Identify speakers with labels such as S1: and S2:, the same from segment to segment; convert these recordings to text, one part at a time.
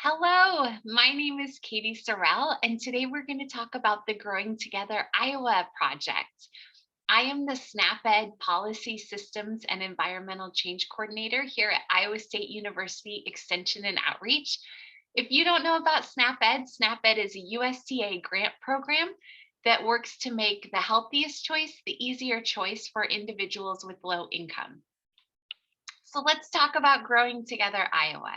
S1: Hello, my name is Katie Sorrell, and today we're going to talk about the Growing Together Iowa project. I am the SNAP-Ed Policy Systems and Environmental Change Coordinator here at Iowa State University Extension and Outreach. If you don't know about SNAP-Ed, SNAP-Ed is a USDA grant program that works to make the healthiest choice the easier choice for individuals with low income. So let's talk about Growing Together Iowa.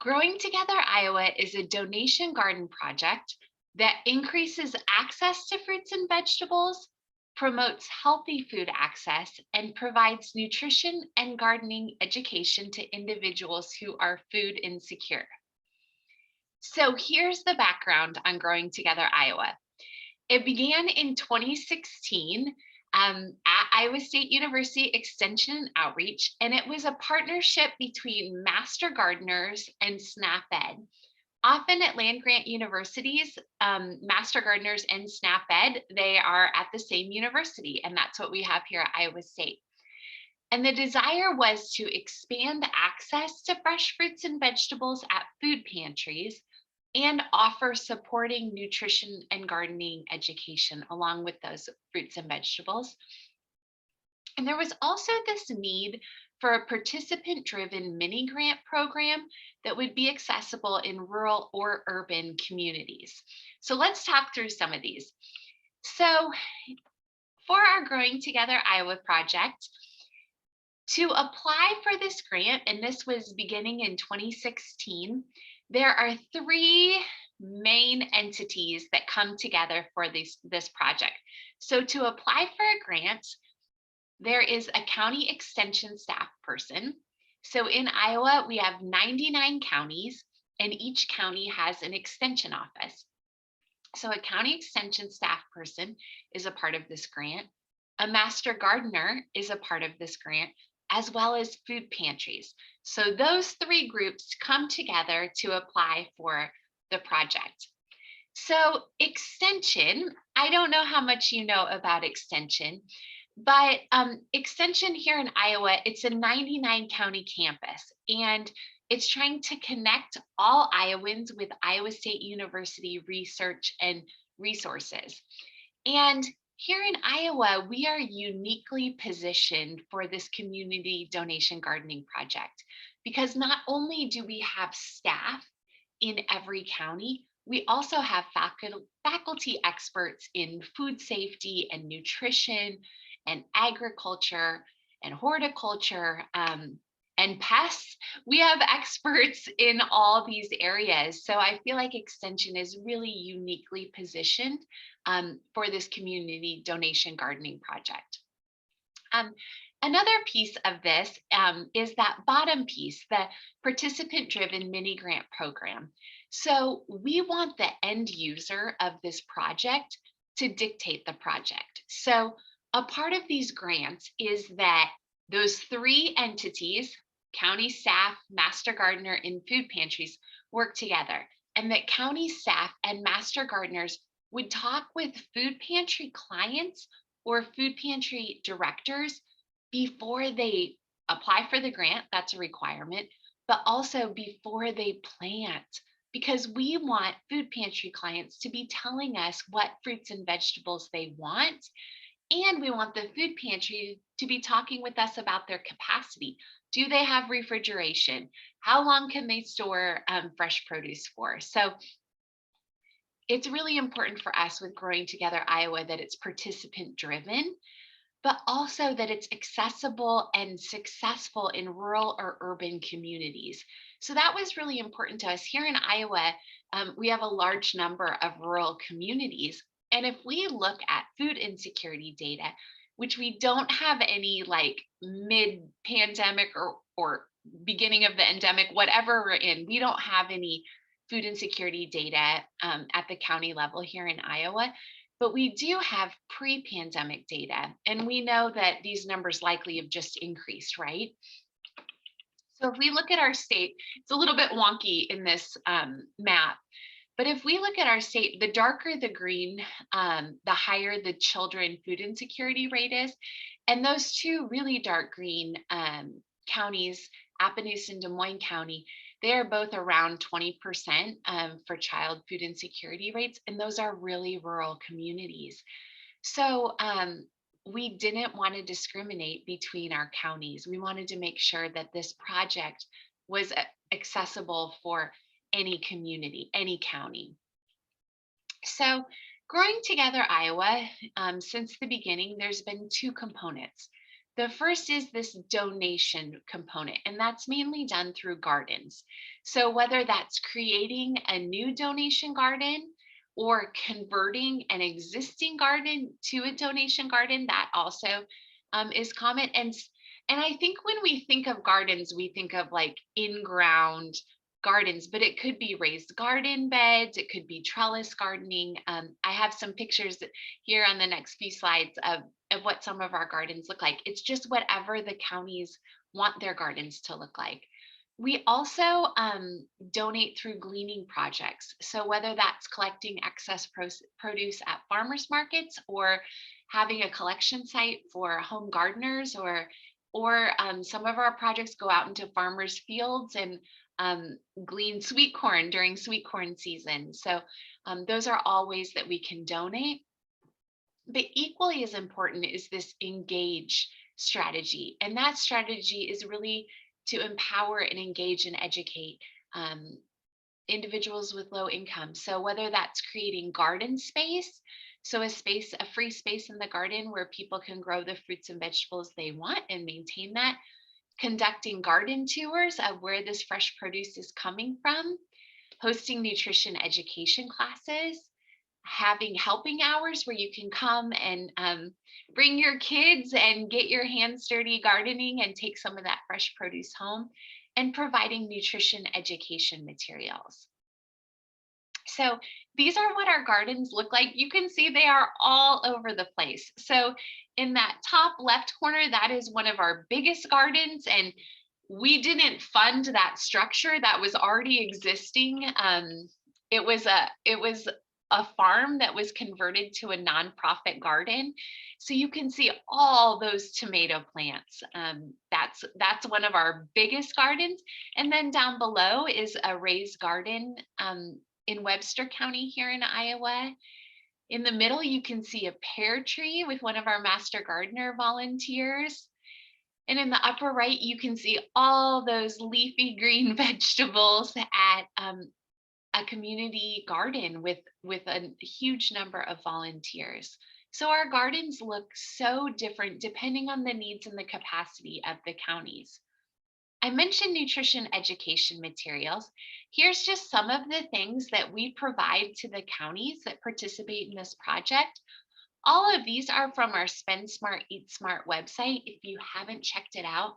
S1: Growing Together Iowa is a donation garden project that increases access to fruits and vegetables, promotes healthy food access, and provides nutrition and gardening education to individuals who are food insecure. So here's the background on Growing Together Iowa. It began in 2016 at Iowa State University Extension and Outreach, and it was a partnership between master gardeners and SNAP-Ed. Often at land-grant universities, master gardeners and SNAP-Ed, they are at the same university, and that's what we have here at Iowa State. And the desire was to expand access to fresh fruits and vegetables at food pantries and offer supporting nutrition and gardening education along with those fruits and vegetables. And there was also this need for a participant driven mini grant program that would be accessible in rural or urban communities. So let's talk through some of these. So, for our Growing Together Iowa project, to apply for this grant, and this was beginning in 2016, there are three main entities that come together for this project. So to apply for a grant, there is a county extension staff person. So in Iowa, we have 99 counties, and each county has an extension office. So a county extension staff person is a part of this grant. A master gardener is a part of this grant, as well as food pantries. So those three groups come together to apply for the project. So extension, I don't know how much you know about extension, but extension here in Iowa, it's a 99 county campus, and it's trying to connect all Iowans with Iowa State University research and resources. And here in Iowa, we are uniquely positioned for this community donation gardening project because not only do we have staff in every county, we also have faculty experts in food safety and nutrition and agriculture and horticulture and pests. We have experts in all these areas. So I feel like Extension is really uniquely positioned for this community donation gardening project. Another piece of this is that bottom piece, the participant-driven mini grant program. So we want the end user of this project to dictate the project. So a part of these grants is that those three entities, county staff, master gardener, and food pantries, work together, and that county staff and master gardeners would talk with food pantry clients or food pantry directors before they apply for the grant. That's a requirement, but also before they plant, because we want food pantry clients to be telling us what fruits and vegetables they want. And we want the food pantry to be talking with us about their capacity. Do they have refrigeration? How long can they store fresh produce for? So it's really important for us with Growing Together Iowa that it's participant driven, but also that it's accessible and successful in rural or urban communities. So that was really important to us. Here in Iowa, we have a large number of rural communities. And if we look at food insecurity data, which we don't have any like mid-pandemic or beginning of the endemic, whatever we're in, we don't have any food insecurity data at the county level here in Iowa. But we do have pre-pandemic data, and we know that these numbers likely have just increased, right? So if we look at our state, it's a little bit wonky in this map, but if we look at our state, the darker the green, the higher the children food insecurity rate is. And those two really dark green counties Appaloosa and Des Moines County, they are both around 20% for child food insecurity rates, and those are really rural communities. So we didn't want to discriminate between our counties. We wanted to make sure that this project was accessible for any community, any county. So, Growing Together Iowa, since the beginning, there's been two components. The first is this donation component, and that's mainly done through gardens. So, whether that's creating a new donation garden or converting an existing garden to a donation garden, that also is common. And I think when we think of gardens, we think of like in ground gardens, but it could be raised garden beds, it could be trellis gardening. I have some pictures here on the next few slides of what some of our gardens look like. It's just whatever the counties want their gardens to look like. We also donate through gleaning projects. So whether that's collecting excess produce at farmers markets or having a collection site for home gardeners, or some of our projects go out into farmers' fields and glean sweet corn during sweet corn season. So those are all ways that we can donate. But equally as important is this engage strategy. And that strategy is really to empower and engage and educate individuals with low income. So whether that's creating garden space, so a free space in the garden where people can grow the fruits and vegetables they want and maintain that, conducting garden tours of where this fresh produce is coming from, hosting nutrition education classes, having helping hours where you can come and bring your kids and get your hands dirty gardening and take some of that fresh produce home, and providing nutrition education materials. So these are what our gardens look like. You can see they are all over the place. So in that top left corner, that is one of our biggest gardens, and we didn't fund that structure that was already existing. It was a farm that was converted to a nonprofit garden. So you can see all those tomato plants. That's one of our biggest gardens. And then down below is a raised garden in Webster County here in Iowa. In the middle, you can see a pear tree with one of our master gardener volunteers. And in the upper right, you can see all those leafy green vegetables at a community garden with a huge number of volunteers. So our gardens look so different depending on the needs and the capacity of the counties. I mentioned nutrition education materials. Here's just some of the things that we provide to the counties that participate in this project. All of these are from our Spend Smart, Eat Smart website. If you haven't checked it out,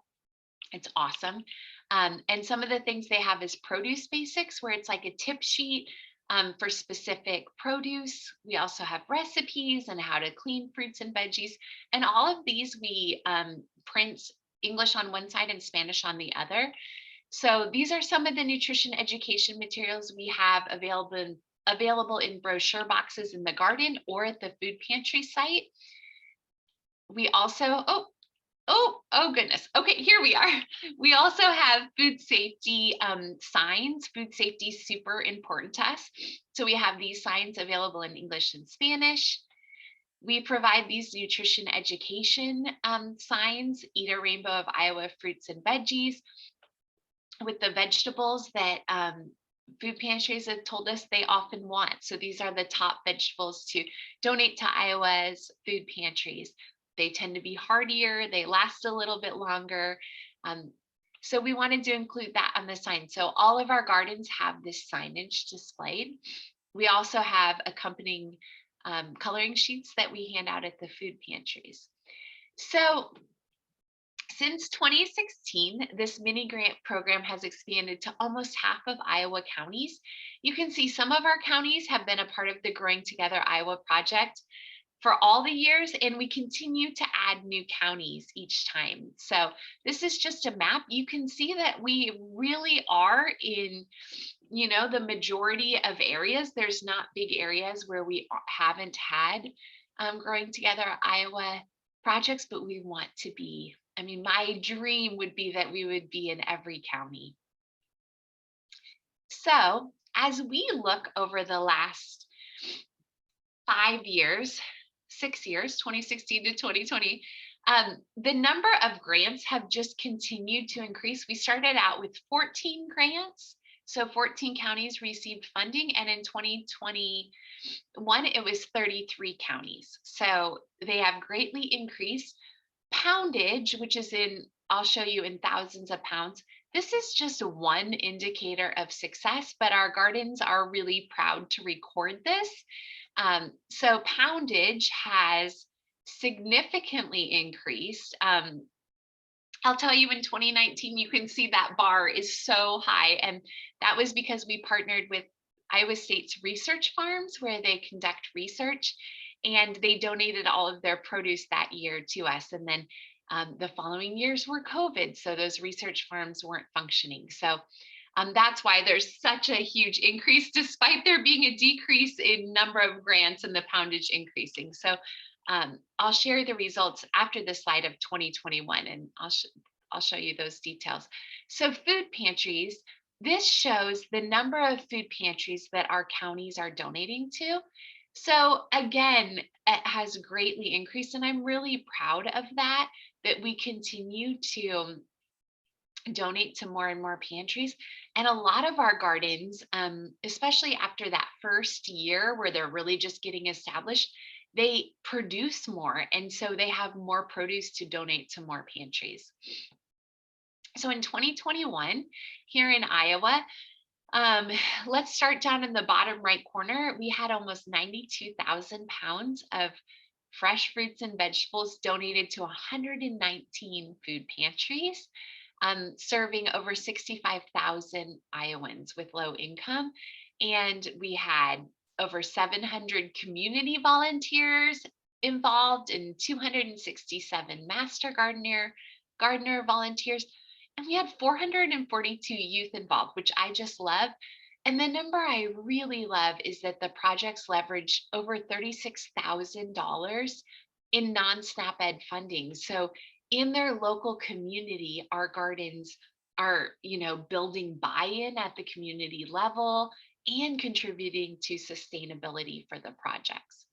S1: it's awesome. And some of the things they have is produce basics, where it's like a tip sheet for specific produce. We also have recipes and how to clean fruits and veggies. And all of these we print English on one side and Spanish on the other. So these are some of the nutrition education materials we have available in brochure boxes in the garden or at the food pantry site. We also, oh goodness. Okay, here we are. We also have food safety signs. Food safety is super important to us. So we have these signs available in English and Spanish. We provide these nutrition education signs, Eat a Rainbow of Iowa Fruits and Veggies, with the vegetables that food pantries have told us they often want. So these are the top vegetables to donate to Iowa's food pantries. They tend to be hardier, they last a little bit longer. So we wanted to include that on the sign. So all of our gardens have this signage displayed. We also have accompanying coloring sheets that we hand out at the food pantries. So since 2016, this mini grant program has expanded to almost half of Iowa counties. You can see some of our counties have been a part of the Growing Together Iowa project for all the years, and we continue to add new counties each time. So this is just a map. You can see that we really are in, the majority of areas. There's not big areas where we haven't had Growing Together Iowa projects, but we want to be I mean, my dream would be that we would be in every county. So, as we look over the last 5 years, 6 years, 2016 to 2020, the number of grants have just continued to increase. We started out with 14 grants. So 14 counties received funding, and in 2021, it was 33 counties. So they have greatly increased. Poundage, which is in, I'll show you in thousands of pounds. This is just one indicator of success, but our gardens are really proud to record this. So poundage has significantly increased. I'll tell you, in 2019, you can see that bar is so high. And that was because we partnered with Iowa State's research farms, where they conduct research, and they donated all of their produce that year to us. And then the following years were COVID, so those research farms weren't functioning. So that's why there's such a huge increase, despite there being a decrease in number of grants and the poundage increasing. So I'll share the results after the slide of 2021, and I'll show you those details. So food pantries, this shows the number of food pantries that our counties are donating to. So again, it has greatly increased, and I'm really proud of that we continue to donate to more and more pantries. And a lot of our gardens, especially after that first year where they're really just getting established, they produce more. And so they have more produce to donate to more pantries. So in 2021, here in Iowa, let's start down in the bottom right corner. We had almost 92,000 pounds of fresh fruits and vegetables donated to 119 food pantries, serving over 65,000 Iowans with low income. And we had over 700 community volunteers involved, and 267 master gardener volunteers. And we had 442 youth involved, which I just love. And the number I really love is that the projects leverage over $36,000 in non-SNAP Ed funding. So in their local community, our gardens are, building buy-in at the community level and contributing to sustainability for the projects.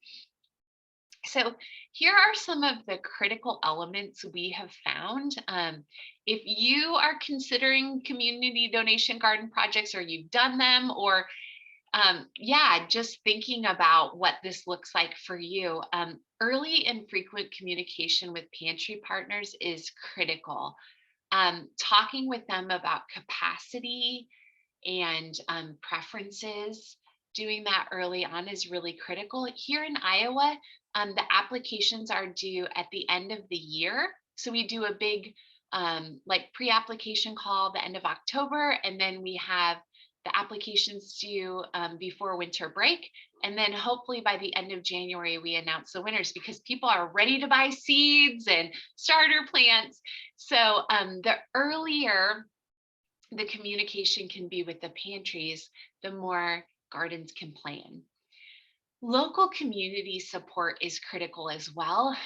S1: So here are some of the critical elements we have found. If you are considering community donation garden projects, or you've done them, or just thinking about what this looks like for you, early and frequent communication with pantry partners is critical. Talking with them about capacity and preferences, doing that early on is really critical. Here in Iowa, the applications are due at the end of the year. So we do a big pre-application call the end of October, and then we have the applications due before winter break. And then hopefully by the end of January, we announce the winners, because people are ready to buy seeds and starter plants. So the earlier the communication can be with the pantries, the more gardens can plan. Local community support is critical as well.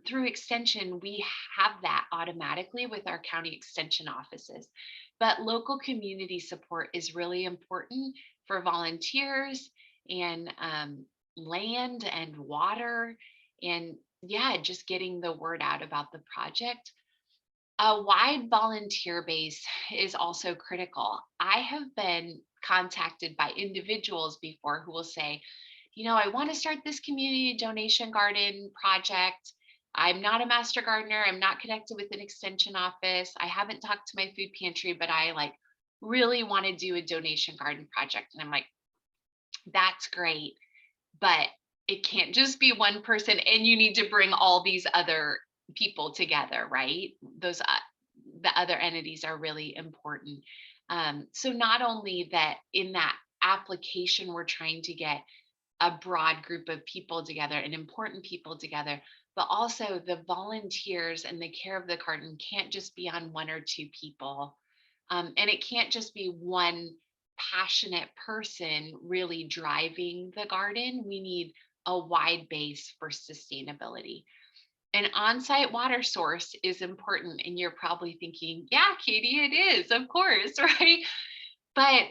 S1: Through Extension, we have that automatically with our county extension offices, but local community support is really important for volunteers and land and water, and just getting the word out about the project. A wide volunteer base is also critical. I have been contacted by individuals before who will say, I want to start this community donation garden project. I'm not a master gardener. I'm not connected with an extension office. I haven't talked to my food pantry, but I really want to do a donation garden project. And I'm like, that's great, but it can't just be one person, and you need to bring all these other people together, right? Those the other entities are really important. So not only that in that application, we're trying to get a broad group of people together and important people together, but also the volunteers and the care of the garden can't just be on one or two people. And it can't just be one passionate person really driving the garden. We need a wide base for sustainability. An on-site water source is important, and you're probably thinking, yeah, Katie, it is, of course, right? But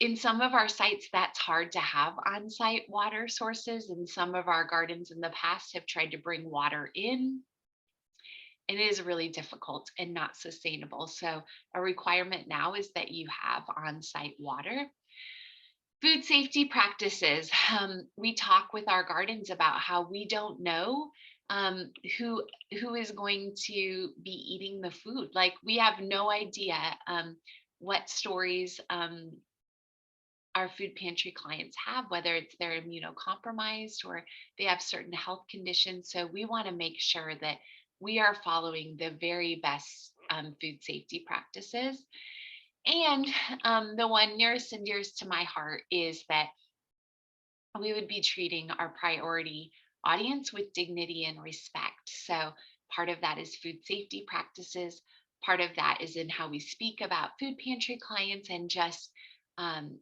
S1: in some of our sites, that's hard to have on-site water sources, and some of our gardens in the past have tried to bring water in, and it is really difficult and not sustainable. So a requirement now is that you have on-site water. Food safety practices. We talk with our gardens about how we don't know um, who who is going to be eating the food. Like we have no idea what stories our food pantry clients have, whether it's they're immunocompromised or they have certain health conditions. So we want to make sure that we are following the very best food safety practices. And the one nearest and dearest to my heart is that we would be treating our priority audience with dignity and respect. So part of that is food safety practices. Part of that is in how we speak about food pantry clients and just um,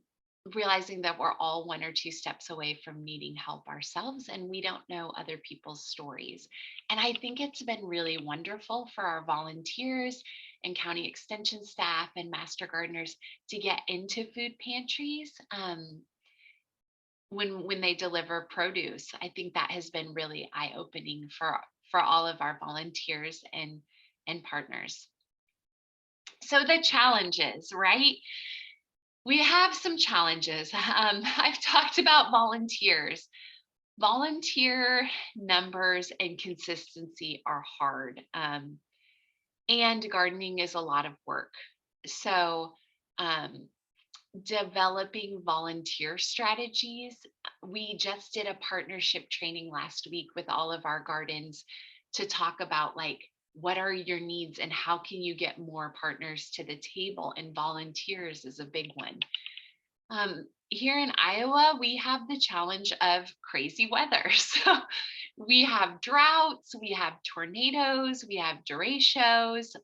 S1: realizing that we're all one or two steps away from needing help ourselves and we don't know other people's stories. And I think it's been really wonderful for our volunteers and county extension staff and master gardeners to get into food pantries. When they deliver produce, I think that has been really eye-opening for all of our volunteers and partners. So the challenges, right? We have some challenges. I've talked about volunteers. Volunteer numbers and consistency are hard, and gardening is a lot of work. So um, developing volunteer strategies. We just did a partnership training last week with all of our gardens to talk about like what are your needs and how can you get more partners to the table, and volunteers is a big one. Here in Iowa, we have the challenge of crazy weather. So we have droughts, we have tornadoes, we have derechos.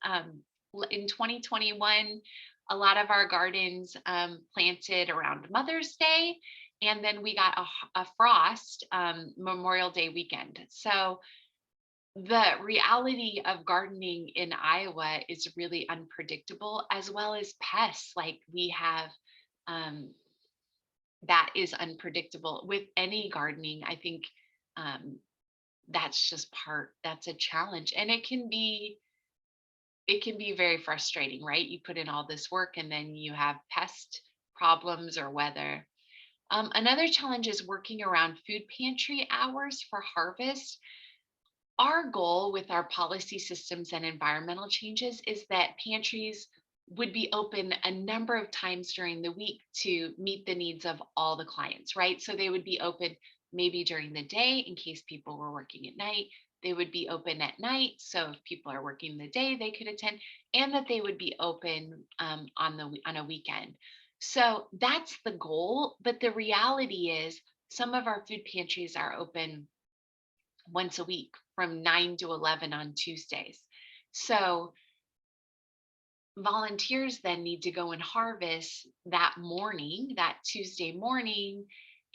S1: In 2021, a lot of our gardens planted around Mother's Day, and then we got a frost Memorial Day weekend. So the reality of gardening in Iowa is really unpredictable, as well as pests. Like we have um, that is unpredictable with any gardening. I think um, that's a challenge, and it can be very frustrating, right? You put in all this work and then you have pest problems or weather. Another challenge is working around food pantry hours for harvest. Our goal with our policy systems and environmental changes is that pantries would be open a number of times during the week to meet the needs of all the clients, right? So they would be open maybe during the day in case people were working at night. They would be open at night. So if people are working the day, they could attend, and that they would be open on a weekend. So that's the goal. But the reality is some of our food pantries are open once a week from 9 to 11 on Tuesdays. So volunteers then need to go and harvest that morning, that Tuesday morning,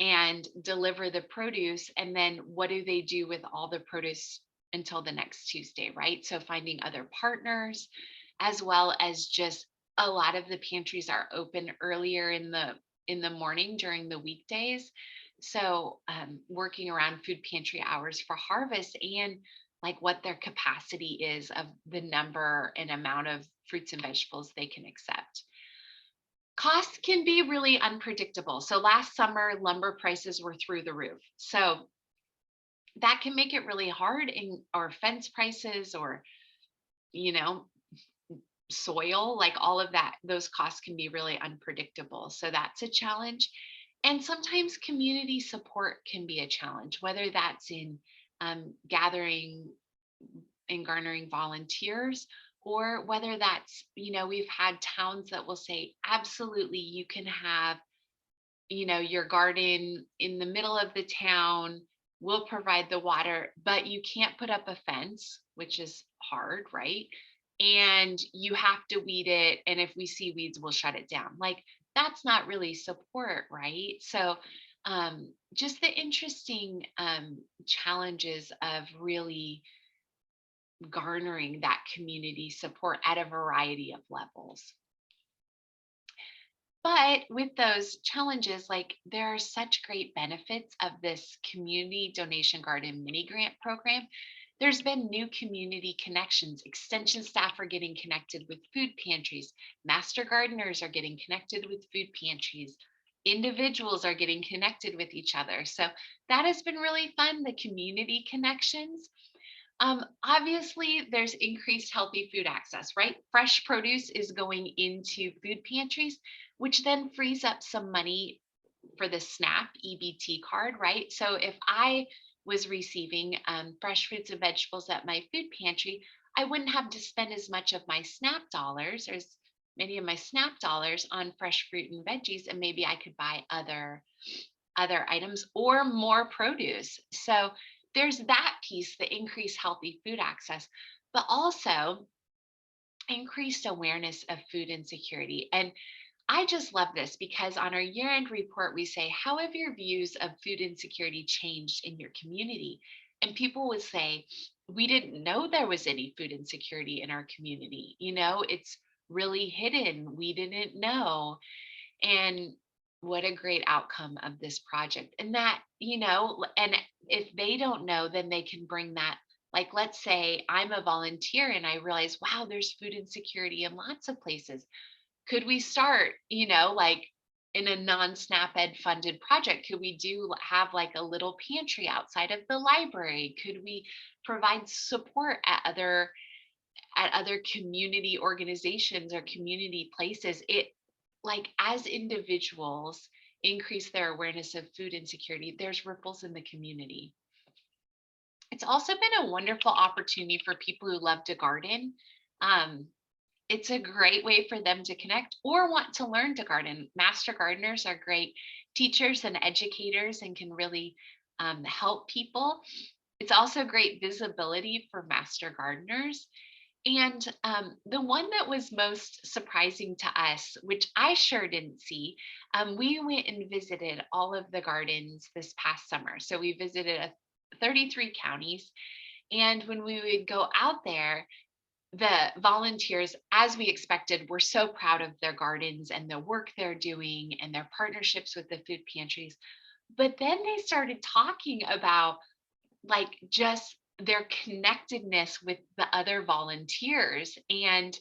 S1: and deliver the produce. And then what do they do with all the produce until the next Tuesday, right? So finding other partners, as well as just a lot of the pantries are open earlier in the morning during the weekdays. So working around food pantry hours for harvest and like what their capacity is of the number and amount of fruits and vegetables they can accept. Costs can be really unpredictable. So last summer, lumber prices were through the roof. So that can make it really hard in or fence prices or, you know, soil, like all of that, those costs can be really unpredictable. So that's a challenge. And sometimes community support can be a challenge, whether that's in gathering and garnering volunteers, or whether that's, we've had towns that will say, absolutely, you can have, your garden in the middle of the town. We'll provide the water, but you can't put up a fence, which is hard, right? And you have to weed it. And if we see weeds, we'll shut it down. Like that's not really support, right? So just the interesting challenges of really garnering that community support at a variety of levels. But with those challenges, like there are such great benefits of this community donation garden mini grant program. There's been new community connections. Extension staff are getting connected with food pantries. Master gardeners are getting connected with food pantries. Individuals are getting connected with each other. So that has been really fun, the community connections. Obviously, there's increased healthy food access, right? Fresh produce is going into food pantries, which then frees up some money for the SNAP EBT card, right? So if I was receiving fresh fruits and vegetables at my food pantry, I wouldn't have to spend as much of my SNAP dollars or as many of my SNAP dollars on fresh fruit and veggies, and maybe I could buy other items or more produce. So there's that piece, the increased healthy food access, but also increased awareness of food insecurity. And I just love this because on our year end report, we say, how have your views of food insecurity changed in your community? And people would say, we didn't know there was any food insecurity in our community. It's really hidden. We didn't know. And what a great outcome of this project. And that, and if they don't know, then they can bring that. Like, let's say I'm a volunteer and I realize, wow, there's food insecurity in lots of places. Could we start, like in a non-SNAP Ed funded project? Could we have like a little pantry outside of the library? Could we provide support at other community organizations or community places? It, like, as individuals increase their awareness of food insecurity, there's ripples in the community. It's also been a wonderful opportunity for people who love to garden. Um, it's a great way for them to connect or want to learn to garden. Master gardeners are great teachers and educators and can really help people. It's also great visibility for master gardeners. And the one that was most surprising to us, which I sure didn't see, we went and visited all of the gardens this past summer. So we visited 33 counties. And when we would go out there, the volunteers, as we expected, were so proud of their gardens and the work they're doing and their partnerships with the food pantries. But then they started talking about, like, just their connectedness with the other volunteers. And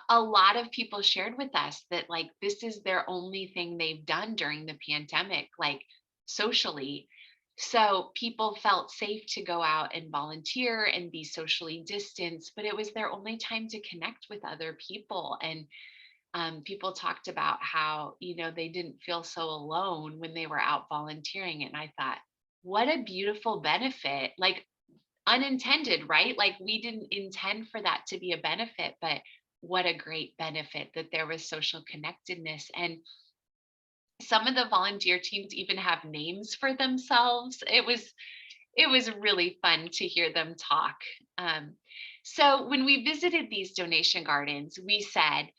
S1: a lot of people shared with us that, like, this is their only thing they've done during the pandemic, like socially. So people felt safe to go out and volunteer and be socially distanced, but it was their only time to connect with other people. And people talked about how, they didn't feel so alone when they were out volunteering. And I thought, what a beautiful benefit, like unintended, right? Like we didn't intend for that to be a benefit, but what a great benefit that there was social connectedness. And some of the volunteer teams even have names for themselves. It was really fun to hear them talk. So when we visited these donation gardens, we said,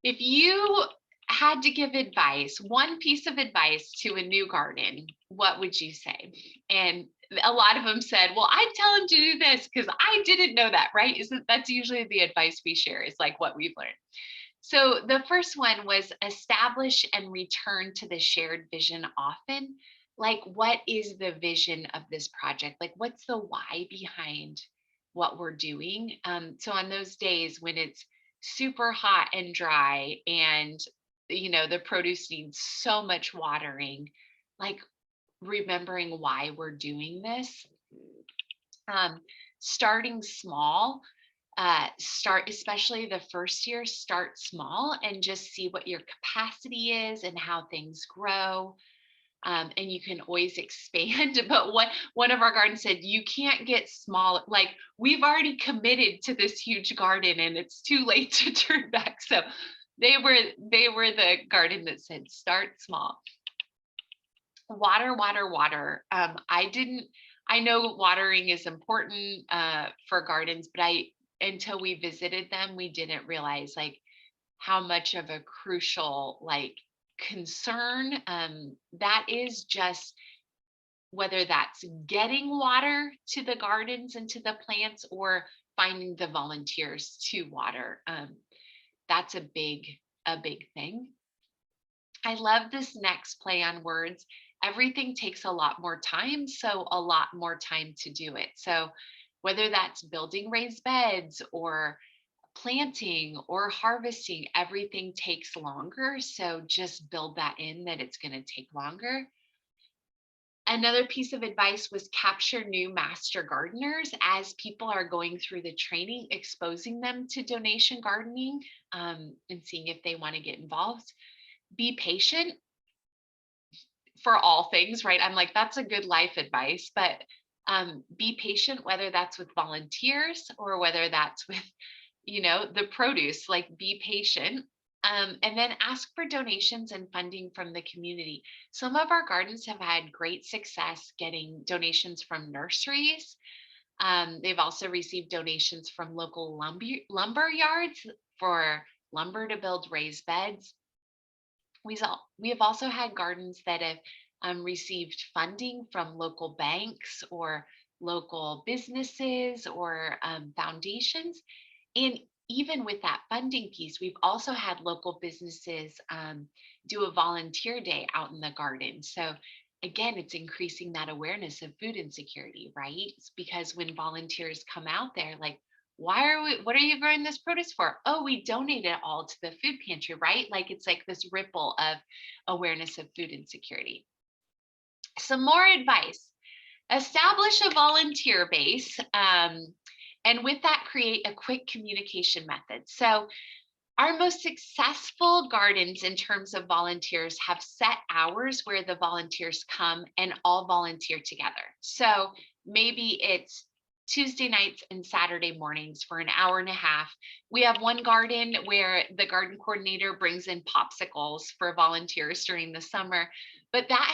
S1: if you had to give advice, one piece of advice to a new garden, what would you say? And a lot of them said, well, I'd tell them to do this because I didn't know that, right? Isn't that's usually the advice we share, is like what we've learned. So the first one was establish and return to the shared vision often. Like, what is the vision of this project? Like, what's the why behind what we're doing? So on those days when it's super hot and dry and the produce needs so much watering, like remembering why we're doing this. Starting small, start, especially the first year, start small and just see what your capacity is and how things grow. And you can always expand. But what one of our gardens said, you can't get small. Like, we've already committed to this huge garden and it's too late to turn back. So they were the garden that said start small. Water, water, water. I know watering is important for gardens, but until we visited them, we didn't realize like how much of a crucial like concern that is, just whether that's getting water to the gardens and to the plants or finding the volunteers to water. That's a big thing. I love this next play on words. Everything takes a lot more time, so a lot more time to do it. So whether that's building raised beds or planting or harvesting, everything takes longer. So just build that in that it's going to take longer. Another piece of advice was capture new master gardeners as people are going through the training, exposing them to donation gardening, and seeing if they want to get involved. Be patient for all things, right? I'm like, that's a good life advice, but be patient, whether that's with volunteers or whether that's with, the produce, like be patient. And then ask for donations and funding from the community. Some of our gardens have had great success getting donations from nurseries. They've also received donations from local lumber yards for lumber to build raised beds. We have also had gardens that have received funding from local banks or local businesses or foundations. And even with that funding piece, we've also had local businesses do a volunteer day out in the garden. So again, it's increasing that awareness of food insecurity, right? It's because when volunteers come out there, like, what are you growing this produce for? Oh, we donate it all to the food pantry, right? Like it's like this ripple of awareness of food insecurity. Some more advice: establish a volunteer base, and with that, create a quick communication method. So our most successful gardens in terms of volunteers have set hours where the volunteers come and all volunteer together. So maybe it's Tuesday nights and Saturday mornings for an hour and a half. We have one garden where the garden coordinator brings in popsicles for volunteers during the summer, but that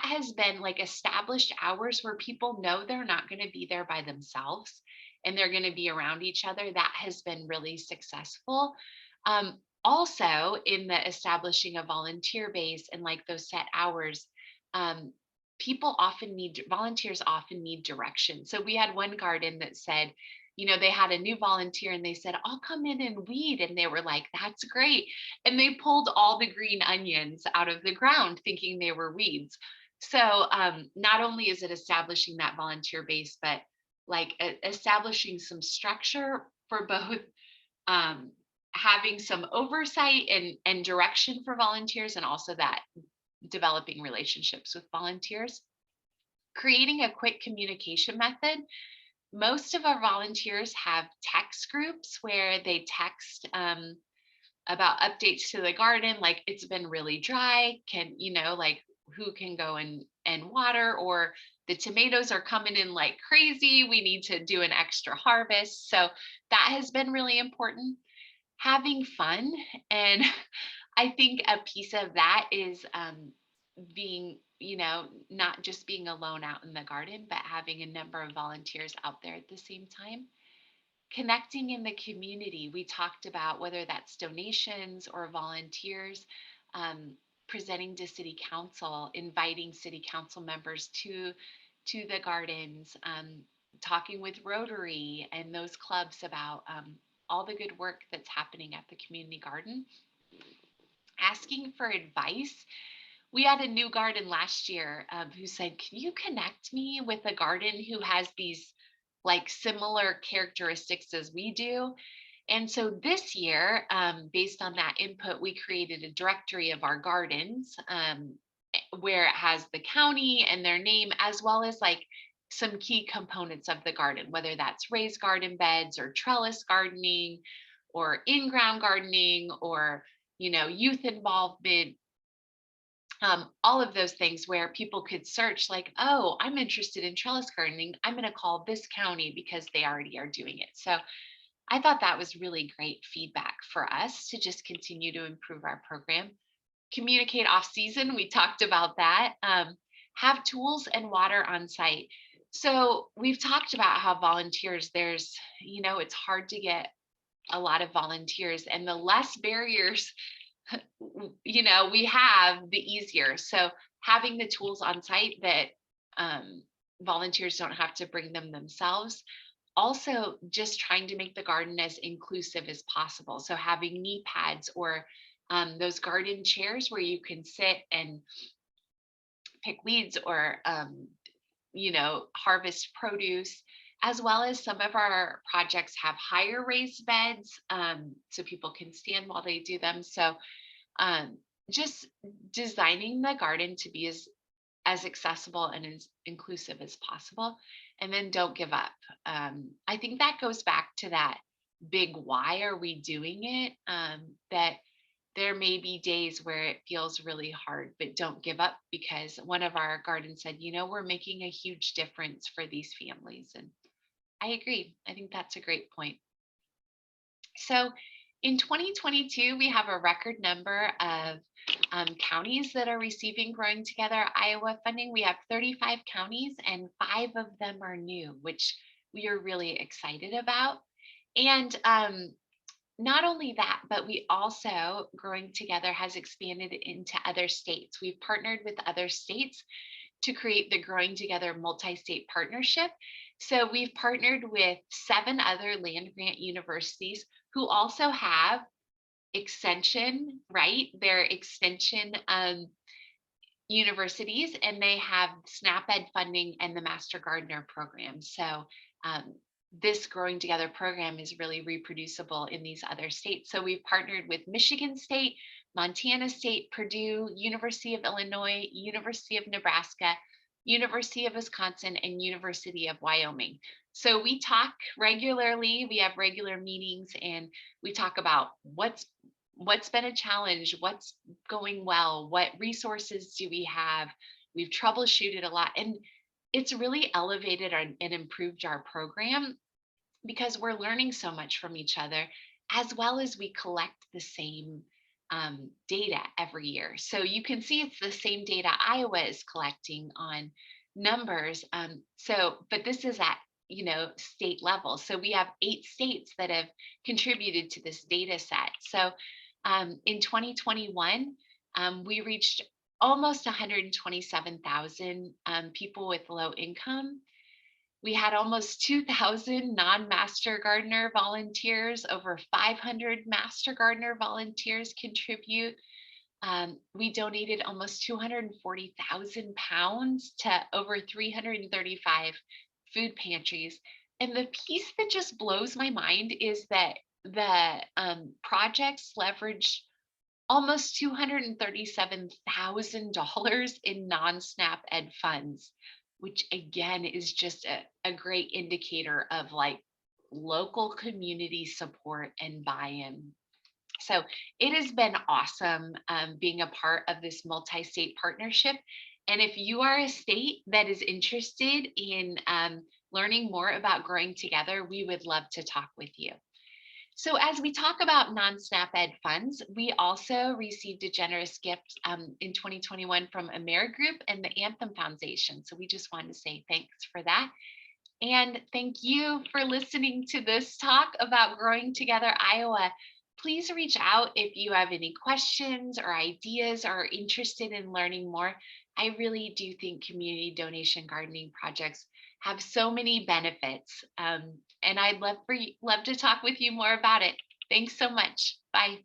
S1: has been like established hours where people know they're not going to be there by themselves and they're going to be around each other. That has been really successful. Also, in the establishing a volunteer base and like those set hours, um, volunteers often need direction. So we had one garden that said, they had a new volunteer and they said, I'll come in and weed. And they were like, that's great. And they pulled all the green onions out of the ground thinking they were weeds. So not only is it establishing that volunteer base, but like establishing some structure for both, having some oversight and direction for volunteers, and also that developing relationships with volunteers. Creating a quick communication method. Most of our volunteers have text groups where they text about updates to the garden, like it's been really dry, like who can go and water, or the tomatoes are coming in like crazy, we need to do an extra harvest. So that has been really important. Having fun. And I think a piece of that is being, not just being alone out in the garden, but having a number of volunteers out there at the same time. Connecting in the community. We talked about whether that's donations or volunteers, um, presenting to city council, inviting city council members to the gardens, talking with Rotary and those clubs about all the good work that's happening at the community garden. Asking for advice. We had a new garden last year who said, can you connect me with a garden who has these like similar characteristics as we do? And so this year, based on that input, we created a directory of our gardens where it has the county and their name, as well as like some key components of the garden, whether that's raised garden beds or trellis gardening or in-ground gardening or, youth involvement. All of those things where people could search like, oh, I'm interested in trellis gardening. I'm going to call this county because they already are doing it. So I thought that was really great feedback for us to just continue to improve our program. Communicate off season. We talked about that. Have tools and water on site. So we've talked about how volunteers, it's hard to get a lot of volunteers, and the less barriers we have, the easier. So having the tools on site that volunteers don't have to bring them themselves. Also, just trying to make the garden as inclusive as possible. So having knee pads or those garden chairs where you can sit and pick weeds or harvest produce, as well as some of our projects have higher raised beds, so people can stand while they do them. So um, just designing the garden to be as accessible and as inclusive as possible, and then don't give up. I think that goes back to that big why are we doing it, that there may be days where it feels really hard, but don't give up, because one of our gardens said, we're making a huge difference for these families. And I agree. I think that's a great point. So in 2022, we have a record number of counties that are receiving Growing Together Iowa funding. We have 35 counties, and 5 of them are new, which we are really excited about. And not only that, but we also, Growing Together has expanded into other states. We've partnered with other states to create the Growing Together multi-state partnership. So we've partnered with 7 other land grant universities who also have extension, right? They're extension universities, and they have SNAP Ed funding and the Master Gardener program. So um, this Growing Together program is really reproducible in these other states. So we've partnered with Michigan State, Montana State, Purdue, University of Illinois, University of Nebraska, University of Wisconsin, and University of Wyoming. So we talk regularly, we have regular meetings, and we talk about what's been a challenge, what's going well, what resources do we have. We've troubleshooted a lot, and it's really elevated and improved our program because we're learning so much from each other, as well as we collect the same data every year. So you can see it's the same data Iowa is collecting on numbers. But this is at state level. So we have 8 states that have contributed to this data set. So in 2021, we reached almost 127,000 people with low income. We had almost 2,000 non-master gardener volunteers, over 500 master gardener volunteers contribute. We donated almost 240,000 pounds to over 335 food pantries. And the piece that just blows my mind is that the projects leveraged almost $237,000 in non-SNAP Ed funds, which again is just a great indicator of like local community support and buy-in. So it has been awesome being a part of this multi-state partnership. And if you are a state that is interested in learning more about Growing Together, we would love to talk with you. So as we talk about non-SNAP Ed funds, we also received a generous gift in 2021 from AmeriGroup and the Anthem Foundation. So we just wanted to say thanks for that. And thank you for listening to this talk about Growing Together Iowa. Please reach out if you have any questions or ideas or are interested in learning more. I really do think community donation gardening projects have so many benefits. And I'd love to talk with you more about it. Thanks so much. Bye.